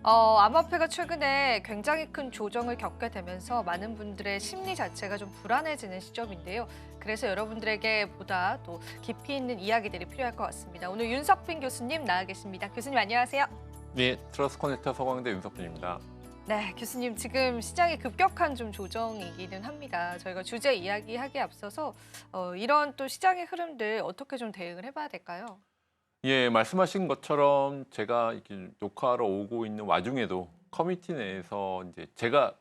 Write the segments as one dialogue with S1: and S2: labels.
S1: 암호화폐가 최근에 굉장히 큰 조정을 겪게 되면서 많은 분들의 심리 자체가 좀 불안해지는 시점인데요. 그래서 여러분들에게 보다 또 깊이 있는 이야기들이 필요할 것 같습니다. 오늘 윤석빈 교수님 나와 계십니다. 교수님 안녕하세요.
S2: 네, 트러스트 커넥터 서광대 윤석준입니다.
S1: 네, 교수님 지금 시장이 급격한 좀 조정이기는 합니다. 저희가 주제 이야기하기에 앞서서 이런 또 시장의 흐름들 어떻게 좀 대응을 해봐야 될까요?
S2: 예, 말씀하신 것처럼 제가 이렇게 녹화하러 오고 있는 와중에도 커뮤니티 내에서 이제 제가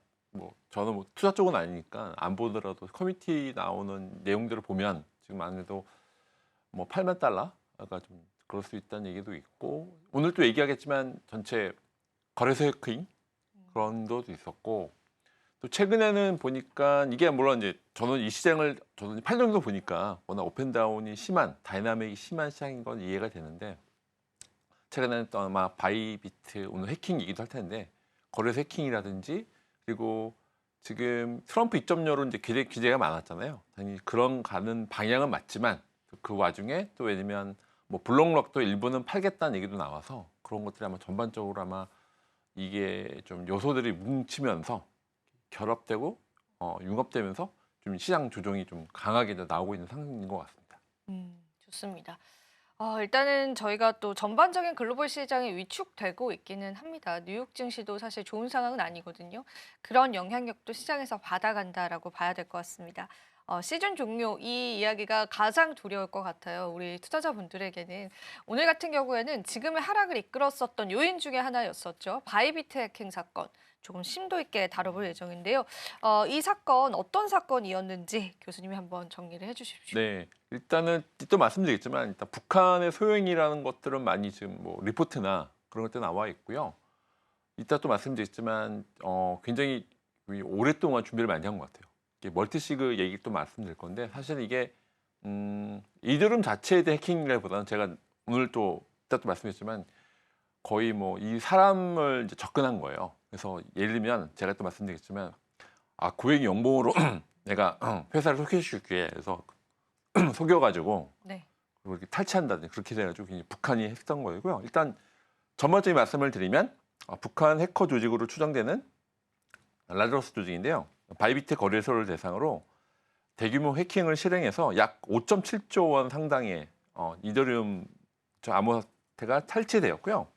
S2: 저는 투자 쪽은 아니니까 안 보더라도 커뮤니티 나오는 내용들을 보면 지금 안 해도 8만 달러가 좀 그럴 수 있다는 얘기도 있고 오늘 또 얘기하겠지만 전체 거래소 해킹 그런 것도 있었고 또 최근에는 보니까 이게 물론 이제 저는 이 시장을 저는 8년 정도 보니까 워낙 업앤다운이 심한 다이나믹이 심한 시장인 건 이해가 되는데 최근에는 또 아마 바이비트 오늘 해킹이기도 할 텐데 거래소 해킹이라든지 그리고 지금 트럼프 2.0로 이제 규제가 많았잖아요. 당연히 그런 가는 방향은 맞지만 그 와중에 또 왜냐면 블록록도 일부는 팔겠다는 얘기도 나와서 그런 것들이 아마 전반적으로 아마 이게 좀 요소들이 뭉치면서 결합되고 융합되면서 좀 시장 조정이 좀 강하게 나오고 있는 상황인 것 같습니다.
S1: 좋습니다. 일단은 저희가 또 전반적인 글로벌 시장이 위축되고 있기는 합니다. 뉴욕 증시도 사실 좋은 상황은 아니거든요. 그런 영향력도 시장에서 받아간다라고 봐야 될 것 같습니다. 시즌 종료 이 이야기가 가장 두려울 것 같아요. 우리 투자자분들에게는. 오늘 같은 경우에는 지금의 하락을 이끌었었던 요인 중에 하나였었죠. 바이비트 해킹 사건. 조금 심도 있게 다뤄볼 예정인데요. 이 사건 어떤 사건이었는지 교수님이 한번 정리를 해주십시오.
S2: 네, 일단은 또 말씀드리겠지만 일단 북한의 소행이라는 것들은 많이 지금 리포트나 그런 것들 나와 있고요. 이따 또 말씀드리겠지만 굉장히 오랫동안 준비를 많이 한 것 같아요. 이게 멀티시그 얘기 또 말씀드릴 건데 사실 이게 이드름 자체에 대한 해킹이라기보다는 제가 오늘 또 이따 또 말씀드렸지만 거의 이 사람을 이제 접근한 거예요. 그래서 예를 들면 제가 또 말씀드리겠지만 고액 연봉으로 내가 회사를 소개시킬게 해서 속여가지고
S1: 네.
S2: 그리고 이렇게 탈취한다든지 그렇게 돼가지고 굉장히 북한이 했던 거고요. 일단 전반적인 말씀을 드리면 북한 해커 조직으로 추정되는 라저스 조직인데요. 바이비트 거래소를 대상으로 대규모 해킹을 실행해서 약 5.7조 원 상당의 이더리움 암호화폐가 탈취되었고요.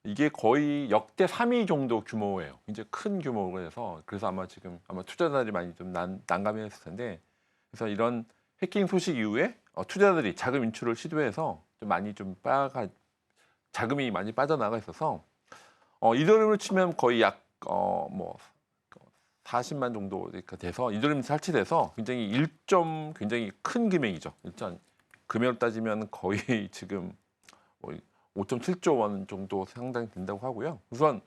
S2: 이게 거의 역대 3위 정도 규모예요. 굉장히 큰 규모에서 그래서 아마 투자자들이 많이 좀 난감했을 텐데 그래서 이런 해킹 소식 이후에 투자자들이 자금 인출을 시도해서 좀 많이 자금이 많이 빠져나가 있어서 이더리움을 치면 거의 약 40만 정도 돼서 이더리움이 설치돼서 굉장히 큰 금액이죠. 일단 금액으로 따지면 거의 지금 5.7조 원 정도 상당히 된다고 하고요. 우선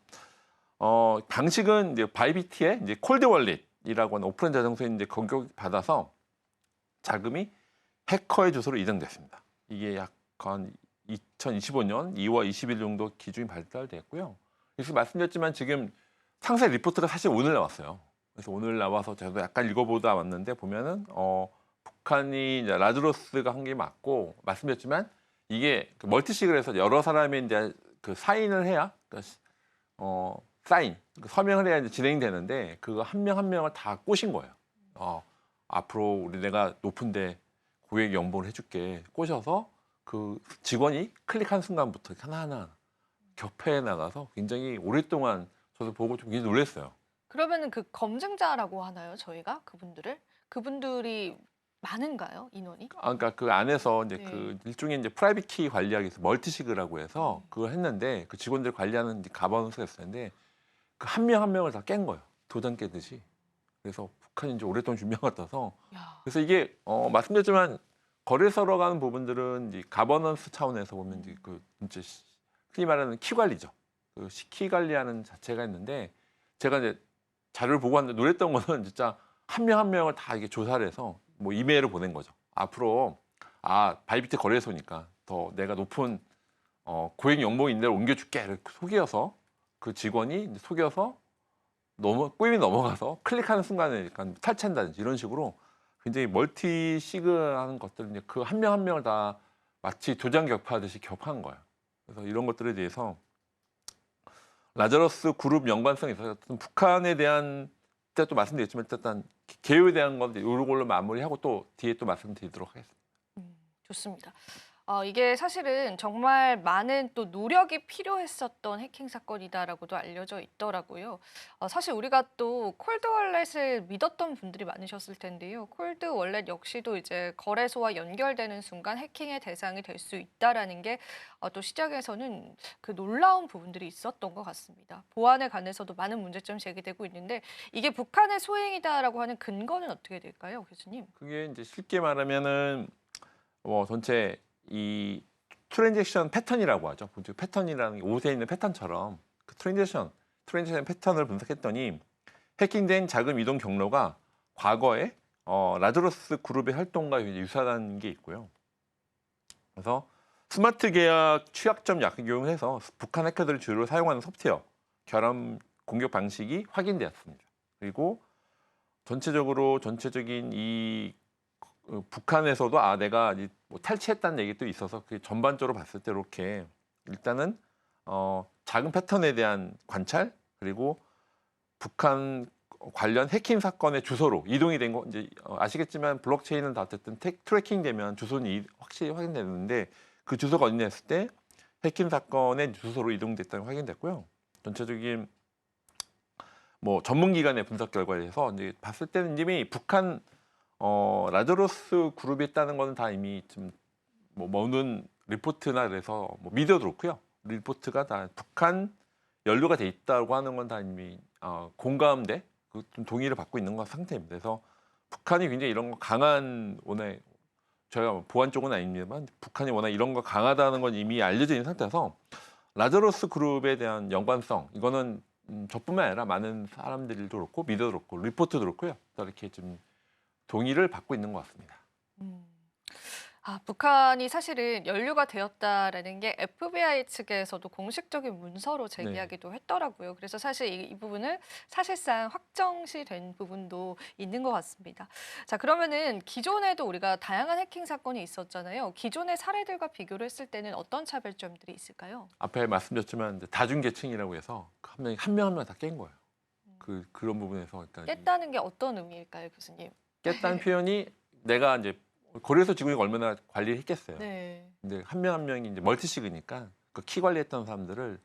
S2: 방식은 이제 바이비트의 이제 콜드 월릿이라고 하는 오프라인 자정서에 이제 공격 받아서 자금이 해커의 주소로 이전됐습니다. 이게 약간 2025년 2월 20일 정도 기준이 발달됐고요. 그래서 말씀드렸지만 지금 상세 리포트가 사실 오늘 나왔어요. 그래서 오늘 나와서 저도 약간 읽어보다 왔는데 보면은 북한이 이제 라즈로스가 한 게 맞고 말씀드렸지만 이게 그 멀티식을 해서 여러 사람이 이제 그 사인을 해야 사인 서명을 해야 이제 진행되는데 그거 한 명 한 명을 다 꼬신 거예요. 앞으로 내가 높은데 고액 연봉을 해줄게 꼬셔서 그 직원이 클릭한 순간부터 하나하나 격패해 나가서 굉장히 오랫동안 저도 보고 좀 굉장히 놀랐어요.
S1: 그러면은 그 검증자라고 하나요, 저희가 그분들을? 그분들이 많은가요, 인원이?
S2: 그러니까 그 안에서 이제
S1: 네.
S2: 그 일종의 이제 프라이빗 키 관리하기 위해서 멀티시그라고 해서 그걸 했는데 그 직원들 관리하는 가버넌스가 있었는데 그 한 명 한 명을 다 깬 거예요. 도장 깨듯이. 그래서 북한이 이제 오랫동안 준비한 것 같아서
S1: 야.
S2: 그래서 이게 말씀드렸지만 거래소로 가는 부분들은 이제 가버넌스 차원에서 보면 이제 그 이제 흔히 말하는 키 관리죠. 그 키 관리하는 자체가 있는데 제가 이제 자료를 보고 왔는데 놀랬던 거는 진짜 한 명 한 명을 다 이게 조사를 해서 이메일을 보낸 거죠. 앞으로 바이비트 거래소니까 더 내가 높은 고액 연봉 인대를 옮겨줄게 이렇게 속여서 그 직원이 이제 속여서 꾸임이 넘어가서 클릭하는 순간에 약간 탈취한다든지 이런 식으로 굉장히 멀티 시그하는 것들 이제 그 한 명 한 명을 다 마치 도장 격파하듯이 격파한 거예요. 그래서 이런 것들에 대해서 라자러스 그룹 연관성이 있어서 북한에 대한 이따 또 말씀드렸지만 일단 개요에 대한 건 이걸로 마무리하고 또 뒤에 또 말씀드리도록 하겠습니다.
S1: 좋습니다. 이게 사실은 정말 많은 또 노력이 필요했었던 해킹 사건이다라고도 알려져 있더라고요. 사실 우리가 또 콜드 월렛을 믿었던 분들이 많으셨을 텐데요. 콜드 월렛 역시도 이제 거래소와 연결되는 순간 해킹의 대상이 될 수 있다라는 게 또 시장에서는 그 놀라운 부분들이 있었던 것 같습니다. 보안에 관해서도 많은 문제점이 제기되고 있는데 이게 북한의 소행이다라고 하는 근거는 어떻게 될까요, 교수님?
S2: 그게 이제 쉽게 말하면은 전체 이 트랜잭션 패턴이라고 하죠. 즉 패턴이라는 게 옷에 있는 패턴처럼 그 트랜잭션 패턴을 분석했더니 해킹된 자금 이동 경로가 과거에 라자러스 그룹의 활동과 이제 유사한 게 있고요. 그래서 스마트 계약 취약점 약용을 해서 북한 해커들이 주로 사용하는 소프트웨어 결함 공격 방식이 확인되었습니다. 그리고 전체적인 이 북한에서도 내가 뭐 탈취했다는 얘기도 있어서 그 전반적으로 봤을 때 이렇게 일단은 작은 패턴에 대한 관찰 그리고 북한 관련 해킹 사건의 주소로 이동이 된 거 이제 아시겠지만 블록체인은 다 어쨌든 트래킹 되면 주소는 확실히 확인되는데 그 주소가 어디냐 했을 때 해킹 사건의 주소로 이동됐다는 게 확인됐고요. 전체적인 뭐 전문기관의 분석 결과에 의해서 이제 봤을 때는 이미 북한 라자러스 그룹이 있다는 거는 다 이미 좀 뭐는 리포트나 그래서 뭐 미디어도 그렇고요. 리포트가 다 북한 연루가 돼 있다고 하는 건 다 이미 공감대, 좀 동의를 받고 있는 것 상태입니다. 그래서 북한이 굉장히 이런 거 강한 오늘 저희가 뭐 보안 쪽은 아닙니다만 북한이 워낙 이런 거 강하다는 건 이미 알려져 있는 상태라서 라자러스 그룹에 대한 연관성 이거는 저뿐만 아니라 많은 사람들도 그렇고 미디어도 그렇고 리포트도 그렇고요. 이렇게 좀 동의를 받고 있는 것 같습니다.
S1: 음. 북한이 사실은 연루가 되었다라는 게 FBI 측에서도 공식적인 문서로
S2: 네.
S1: 제기하기도 했더라고요. 그래서 사실 이 부분은 사실상 확정시 된 부분도 있는 것 같습니다. 자, 그러면은 기존에도 우리가 다양한 해킹 사건이 있었잖아요. 기존의 사례들과 비교를 했을 때는 어떤 차별점들이 있을까요?
S2: 앞에 말씀드렸지만 이제 다중계층이라고 해서 한 명 한 명 다 깬 거예요. 그런 부분에서 그러니까
S1: 깼다는 게 어떤 의미일까요, 교수님?
S2: 깼다는 표현이 내가 이제 거래소 직원이 얼마나 관리를 했겠어요.
S1: 네.
S2: 근데 한 명 한 명이 이제 멀티식이니까 그 키 관리했던 사람들을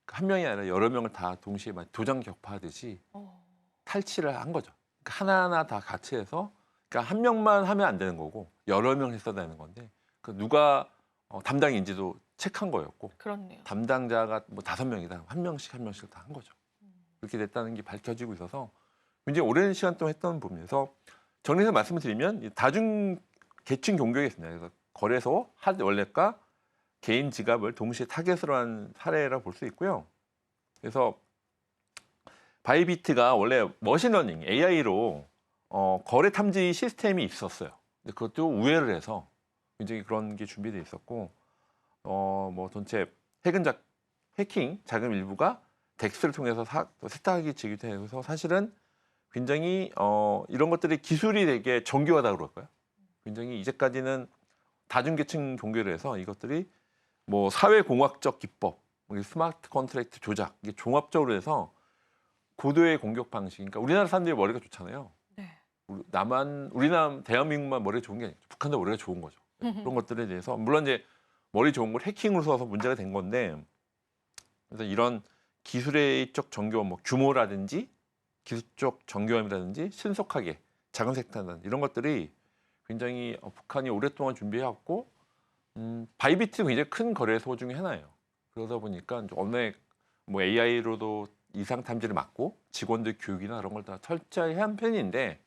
S2: 한 명이 아니라 여러 명을 다 동시에 막 도장 격파하듯이
S1: 어,
S2: 탈취를 한 거죠. 그러니까 하나하나 다 같이 해서 그러니까 한 명만 하면 안 되는 거고 여러 명 했어야 되는 건데 그 누가 담당인지도 체크한 거였고
S1: 그렇네요.
S2: 담당자가 뭐 5명이다 한 명씩 다 한 거죠. 그렇게 됐다는 게 밝혀지고 있어서 굉장히 오랜 시간 동안 했던 부분에서 정리해서 말씀을 드리면 이 다중 계층 공격이 있습니다. 그래서 거래소 핫 월렛과 개인 지갑을 동시에 타겟으로 한 사례라 볼 수 있고요. 그래서 바이비트가 원래 머신러닝 AI로 거래 탐지 시스템이 있었어요. 근데 그것도 우회를 해서 굉장히 그런 게 준비돼 있었고 뭐 전체 해킹 자금 일부가 덱스를 통해서 세탁이 되기도 해서 사실은 굉장히 이런 것들이 기술이 되게 정교하다 그럴까요? 굉장히 이제까지는 다중계층 종교를 해서 이것들이 뭐 사회공학적 기법, 뭐 스마트 컨트랙트 조작 이게 종합적으로 해서 고도의 공격 방식. 그러니까 우리나라 사람들이 머리가 좋잖아요.
S1: 네.
S2: 우리나라 대한민국만 머리가 좋은 게 아니죠. 북한도 머리가 좋은 거죠. 그런 것들에 대해서 물론 이제 머리 좋은 걸 해킹으로 써서 문제가 된 건데 그래서 이런 기술의 정교, 뭐 규모라든지 기술적 정교함이라든지 신속하게 작은 섹터는 이런 것들이 굉장히 북한이 오랫동안 준비해왔고 바이비트 굉장히 큰 거래소 중에 하나예요. 그러다 보니까 어느 뭐 AI로도 이상 탐지를 막고 직원들 교육이나 이런 걸 다 철저히 한 편인데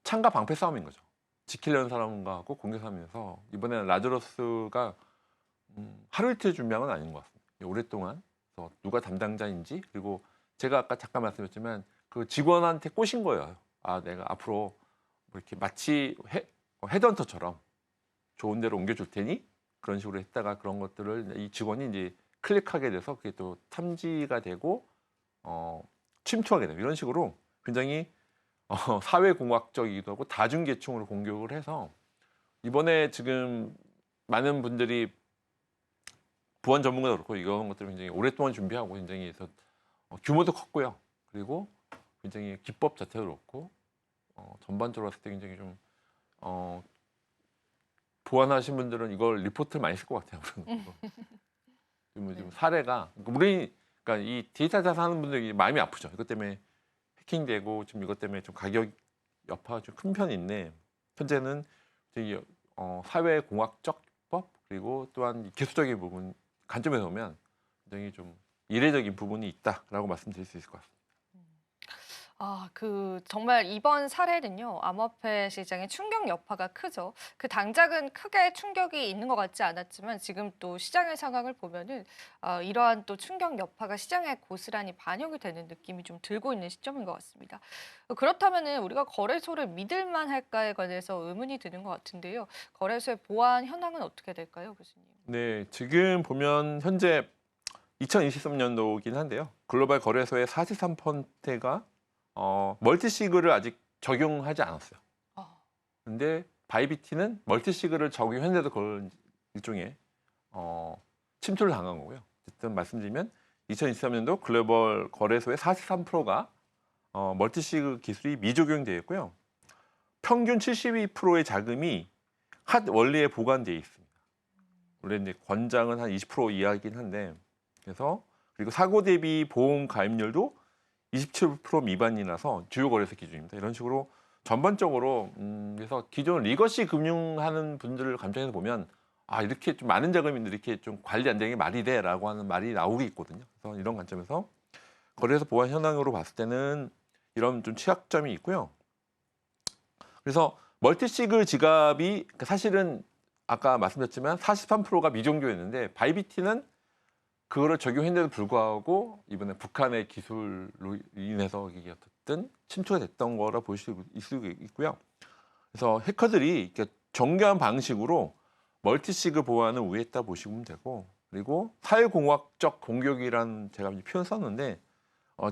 S2: 창과 방패 싸움인 거죠. 지키려는 사람과 하고 공격 싸움이어서 이번에는 라자러스가 하루 이틀 준비한 건 아닌 것 같습니다. 오랫동안 그래서 누가 담당자인지 그리고 제가 아까 잠깐 말씀드렸지만 그 직원한테 꼬신 거예요. 내가 앞으로 뭐 이렇게 마치 헤드헌터처럼 좋은 데로 옮겨줄 테니 그런 식으로 했다가 그런 것들을 이 직원이 이제 클릭하게 돼서 그게 또 탐지가 되고 침투하게 되고 이런 식으로 굉장히 사회공학적이기도 하고 다중계층으로 공격을 해서 이번에 지금 많은 분들이 보안 전문가도 그렇고 이런 것들을 굉장히 오랫동안 준비하고 굉장히 해서 규모도 컸고요. 그리고 굉장히 기법 자체도 그렇고 전반적으로 봤을 때 굉장히 좀 보안하신 분들은 이걸 리포트를 많이 쓸 것 같아요. 지금 사례가 그러니까 이 데이터 자산하는 분들이 마음이 아프죠. 이것 때문에 해킹되고 지금 이것 때문에 좀 가격 여파가 좀 큰 편인데 현재는 이제 사회공학적 법 그리고 또한 기술적인 부분 관점에서 보면 굉장히 좀 이례적인 부분이 있다라고 말씀드릴 수 있을 것 같습니다.
S1: 정말 이번 사례는요, 암호화폐 시장의 충격 여파가 크죠. 그 당장은 크게 충격이 있는 것 같지 않았지만 지금 또 시장의 상황을 보면은 이러한 또 충격 여파가 시장에 고스란히 반영이 되는 느낌이 좀 들고 있는 시점인 것 같습니다. 그렇다면은 우리가 거래소를 믿을 만할까에 관해서 의문이 드는 것 같은데요. 거래소의 보안 현황은 어떻게 될까요, 교수님?
S2: 네, 지금 보면 현재 2023년도긴 한데요. 글로벌 거래소의 43%가 멀티시그를 아직 적용하지 않았어요.
S1: 아,
S2: 근데 바이비티는 멀티시그를 적용했는데도 그걸 일종의 침투를 당한 거고요. 어쨌든 말씀드리면 2023년도 글로벌 거래소의 43%가 멀티시그 기술이 미적용되어 있고요. 평균 72%의 자금이 핫 월리에 보관되어 있습니다. 원래 이제 권장은 한 20% 이하이긴 한데 그래서 그리고 사고 대비 보험 가입률도 27% 미만이라서 주요 거래소 기준입니다. 이런 식으로 전반적으로 그래서 기존 리거시 금융하는 분들을 감정해서 보면 이렇게 좀 많은 자금인데 이렇게 좀 관리 안 되는 게 말이 돼라고 하는 말이 나오고 있거든요. 그래서 이런 관점에서 거래소 보안 현황으로 봤을 때는 이런 좀 취약점이 있고요. 그래서 멀티시그 지갑이 사실은 아까 말씀드렸지만 43%가 미종교였는데 바이비티는 그거를 적용했는데도 불구하고 이번에 북한의 기술로 인해서 이게 어쨌든 침투가 됐던 거라 볼 수 있고요. 그래서 해커들이 이렇게 정교한 방식으로 멀티시그 보안을 우회했다 보시면 되고 그리고 사회공학적 공격이라는 제가 표현 썼는데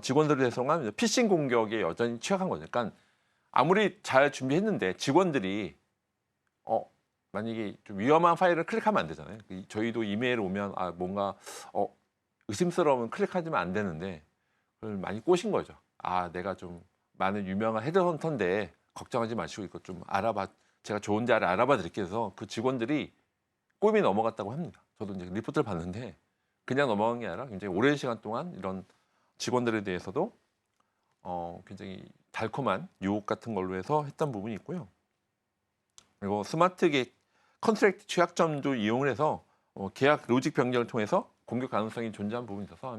S2: 직원들을 대상한 피싱 공격에 여전히 취약한 거죠. 그러니까 아무리 잘 준비했는데 직원들이 만약에 좀 위험한 파일을 클릭하면 안 되잖아요. 저희도 이메일 오면 뭔가 의심스러우면 클릭하지만 안 되는데 그걸 많이 꼬신 거죠. 내가 좀 많은 유명한 헤드헌터인데 걱정하지 마시고 이거 좀 제가 좋은 자를 알아봐 드릴게요. 해서 그 직원들이 꿈이 넘어갔다고 합니다. 저도 이제 리포트를 봤는데 그냥 넘어간 게 아니라 굉장히 오랜 시간 동안 이런 직원들에 대해서도 굉장히 달콤한 유혹 같은 걸로 해서 했던 부분이 있고요. 그리고 스마트 컨트랙트 취약점도 이용을 해서 계약 로직 변경을 통해서 공격 가능성이 존재한 부분이 있어서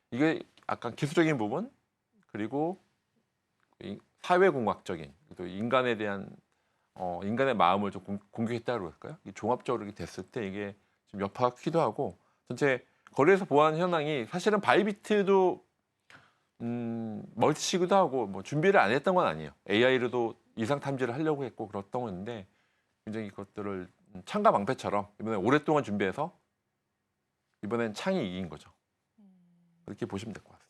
S2: 이게 약간 기술적인 부분 그리고 사회공학적인 또 인간에 대한 인간의 마음을 좀 공격했다고 할까요? 종합적으로 이렇게 됐을 때 이게 좀 여파가 크기도 하고 전체 거래소 보안 현황이 사실은 바이비트도 멀티시그도 하고 뭐 준비를 안 했던 건 아니에요. AI로도 이상 탐지를 하려고 했고 그랬던 건데 굉장히 그것들을 창과 방패처럼 이번에 오랫동안 준비해서 이번엔 창이 이긴 거죠. 그렇게 보시면 될 것 같아요.